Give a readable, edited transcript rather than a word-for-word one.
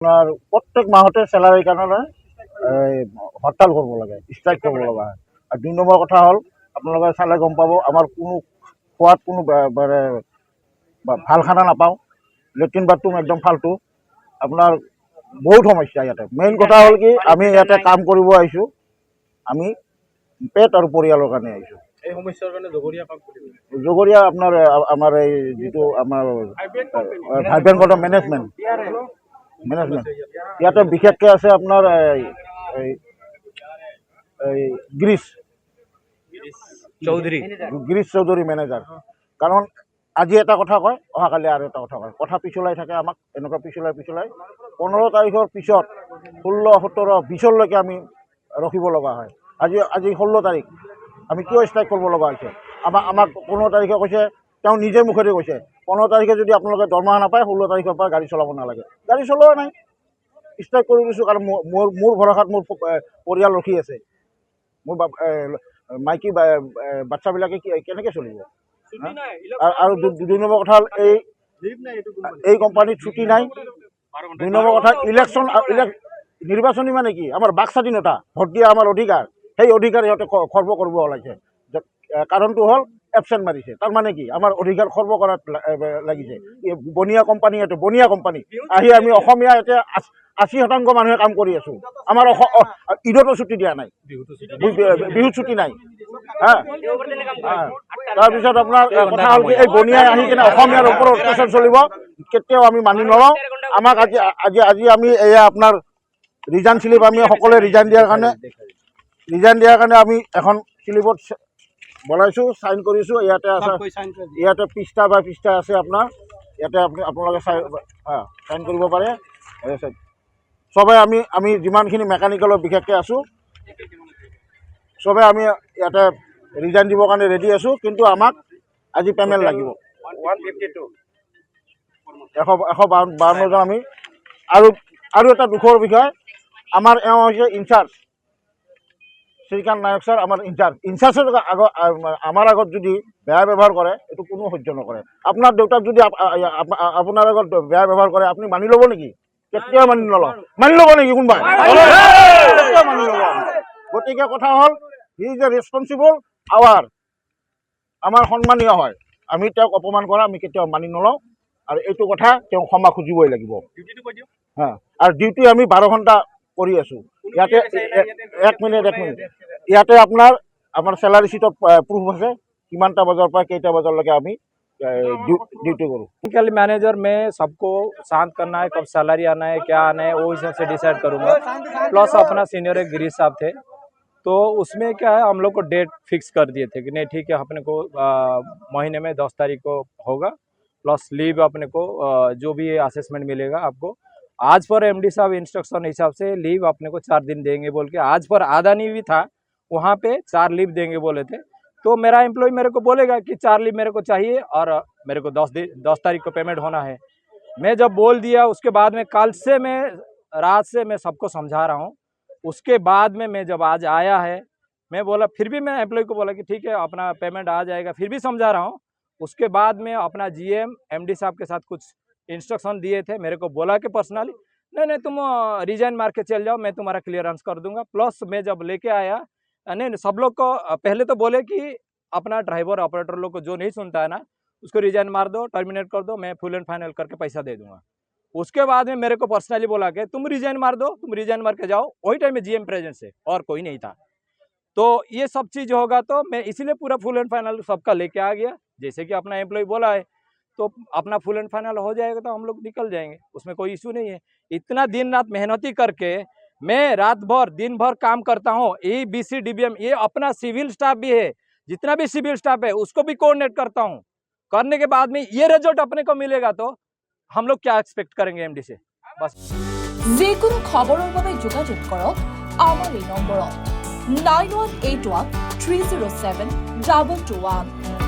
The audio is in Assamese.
আপনার প্রত্যেক মাহতে স্যালারির কারণে হরতাল করব লাগে, স্ট্রাইক করব লগা হয়। আর ২ নম্বর কথা হল আপোনালোকে চালে গম পাব আমার কোনো খোৱাত কোনো ভাল খানা নাপাওঁ, লেট্ৰিন বাথৰুম একদম ফাল্টু। আপোনাৰ বহুত সমস্যা ইয়াতে। মেইন কথা হ'ল কি আমি ইয়াতে কাম কৰিব আহিছোঁ, আমি পেট আৰু পৰিয়ালৰ কাৰণে আহিছোঁ। এই সমস্যাৰ কাৰণে জগৰীয়া কাম কৰিব। জগৰীয়া আপোনাৰ আমাৰ এই যিটো আমাৰ ভাইব্ৰেণ্ট কোম্পানীৰ মেনেজমেণ্ট ইয়াতে বিশেষকৈ আছে আপোনাৰ এই গিৰীশ চৌধুৰী মেনেজাৰ। কাৰণ আজি এটা কথা কয়, অহাকালি আৰু এটা কথা কয়, কথা পিছলাই থাকে। আমাক এনেকুৱা পিছলাই 15 তাৰিখৰ পিছত 16, 17, 20লৈকে আমি ৰখিব লগা হয়। আজি 16 তাৰিখ, আমি কিয় ষ্ট্ৰাইক কৰিব লগা হৈছে? আমাক 15 তাৰিখে কৈছে, তেওঁ নিজে মুখেদি কৈছে 15 তাৰিখে যদি আপোনালোকে দৰমহা নাপায় 16 তাৰিখৰ পৰা গাড়ী চলাব নালাগে। গাড়ী চলোৱা নাই, ষ্ট্ৰাইক কৰি দিছোঁ। কাৰণ মোৰ ভৰসাত মোৰ পৰিয়াল ৰখি আছে। মোৰ মাইকী বাচ্চাবিলাকে কেনেকৈ চলিব? আৰু 2 নম্বৰ কথা হ'ল এই কোম্পানীত ছুটি নাই। 2 নম্বৰ কথা নিৰ্বাচনী মানে কি? আমাৰ বাক স্বাধীনতা, ভোট দিয়া আমাৰ অধিকাৰ, সেই অধিকাৰ সিহঁতে খৰ্ব কৰিব ওলাইছে। কাৰণটো হ'ল এবচেণ্ট মাৰিছে। তাৰমানে কি? আমাৰ অধিকাৰ খৰ্ব কৰাত লাগিছে। বনিয়া কোম্পানী, ইয়াতে বনিয়া কোম্পানী আহি আমি অসমীয়া এতিয়া 80% মানুহে কাম কৰি আছোঁ। আমাৰ ঈদতো ছুটি দিয়া নাই, বিহুত ছুটি নাই। তাৰপিছত আপোনাৰ কথা হ'ল কি, এই বনিয়াই আহি কিনে অসমীয়াৰ ওপৰত অত্যাচাৰ চলিব, কেতিয়াও আমি মানি নলওঁ। আমাক আজি আমি এয়া আপোনাৰ ৰিজাইন শ্লিপ আমি সকলোৱে ৰিজাইন দিয়াৰ কাৰণে আমি এখন শ্লিপত বনাইছোঁ, চাইন কৰিছোঁ। ইয়াতে আছে, ইয়াতে পৃষ্ঠা আছে আপোনাৰ। ইয়াতে আপোনালোকে চাইন কৰিব পাৰে। চবে আমি যিমানখিনি মেকানিকেলৰ বিশেষকৈ আছোঁ, চবে আমি ইয়াতে ৰিজাইন দিবৰ কাৰণে ৰেডি আছোঁ। কিন্তু আমাক আজি পে'মেণ্ট লাগিব 152জন আমি। আৰু এটা দুখৰ বিষয়, আমাৰ এওঁ হৈছে ইনচাৰ্জ শ্ৰীকান্ত নায়ক ছাৰ, আমাৰ ইনচাৰ্জৰ আমাৰ আগত যদি বেয়া ব্যৱহাৰ কৰে, এইটো কোনো সহ্য নকৰে। আপোনাৰ দেউতাক যদি আপোনাৰ আগত বেয়া ব্যৱহাৰ কৰে, আপুনি মানি ল'ব নেকি? কেতিয়াও মানি নলওঁ। মানি ল'ব নেকি কোনোবাই? মানি ল'ব। গতিকে কথা হ'ল, হি ইজ এ ৰেছপনচিবল আমাৰ সন্মানীয় হয়। আমি তেওঁক অপমান কৰা আমি কেতিয়াও মানি নলওঁ। আৰু এইটো কথা তেওঁ ক্ষমা খুজিবই লাগিব। আৰু ডিউটি আমি 12 ঘণ্টা কৰি আছোঁ ইয়াতে। এক মিনিট ইয়াতে আমাৰ চেলাৰী শ্বীটত প্ৰুফ আছে কিমানটা বজাৰ পৰা কেইটা বজালৈকে আমি ड्यूटी करूँ। टेक्निकल मैनेजर में सबको शांत करना है, कब सैलरी आना है, क्या आना है, वो हिसाब से डिसाइड करूँगा। प्लस अपना सीनियर एक गिरीश साहब थे, तो उसमें क्या है, हम लोग को डेट फिक्स कर दिए थे कि नहीं ठीक है, अपने को महीने में 10 तारीख को होगा। प्लस लीव अपने को जो भी असेसमेंट मिलेगा आपको। आज पर एमडी साहब इंस्ट्रक्शन हिसाब से लीव अपने को 4 दिन देंगे बोल के, आज पर आदानी भी था वहाँ पे 4 लीव देंगे बोले थे। तो मेरा एम्प्लॉय मेरे को बोलेगा कि 4 लीव मेरे को चाहिए और मेरे को 10 तारीख को पेमेंट होना है। मैं जब बोल दिया, उसके बाद में कल से मैं रात से मैं सबको समझा रहा हूँ। उसके बाद में मैं जब आज आया है, मैं बोला, फिर भी मैं एम्प्लॉय को बोला कि ठीक है अपना पेमेंट आ जाएगा, फिर भी समझा रहा हूँ। उसके बाद में अपना जीएम एमडी साहब के साथ कुछ इंस्ट्रक्शन दिए थे, मेरे को बोला कि पर्सनली नहीं तुम रिजाइन मार के चल जाओ, मैं तुम्हारा क्लियरेंस कर दूंगा। प्लस मैं जब लेके आया, नहीं सब लोग को पहले तो बोले कि अपना ड्राइवर ऑपरेटर लोग को जो नहीं सुनता है ना, उसको रिजाइन मार दो, टर्मिनेट कर दो, मैं फुल एंड फाइनल करके पैसा दे दूंगा। उसके बाद में मेरे को पर्सनली बोला कि तुम रिजाइन मार दो, तुम रिजाइन मार के जाओ। वही टाइम में जीएम प्रेजेंस है और कोई नहीं था। तो ये सब चीज़ होगा, तो मैं इसीलिए पूरा फुल एंड फाइनल सबका लेके आ गया। जैसे कि अपना एम्प्लॉय बोला है, तो अपना फुल एंड फाइनल हो जाएगा तो हम लोग निकल जाएंगे, उसमें कोई इशू नहीं है। इतना दिन रात मेहनती करके मैं रात भर दिन भर काम करता हूँ। ये BCDBM, ये अपना सिविल स्टाफ भी है, जितना भी सिविल स्टाफ है उसको भी कोऑर्डिनेट करता हूँ। करने के बाद में ये रिजल्ट अपने को मिलेगा, तो हम लोग क्या एक्सपेक्ट करेंगे एमडी से? बस যিকোনো খবৰৰ বাবে যোগাযোগ কৰক আমাৰ এই নম্বৰত 9181 307 221।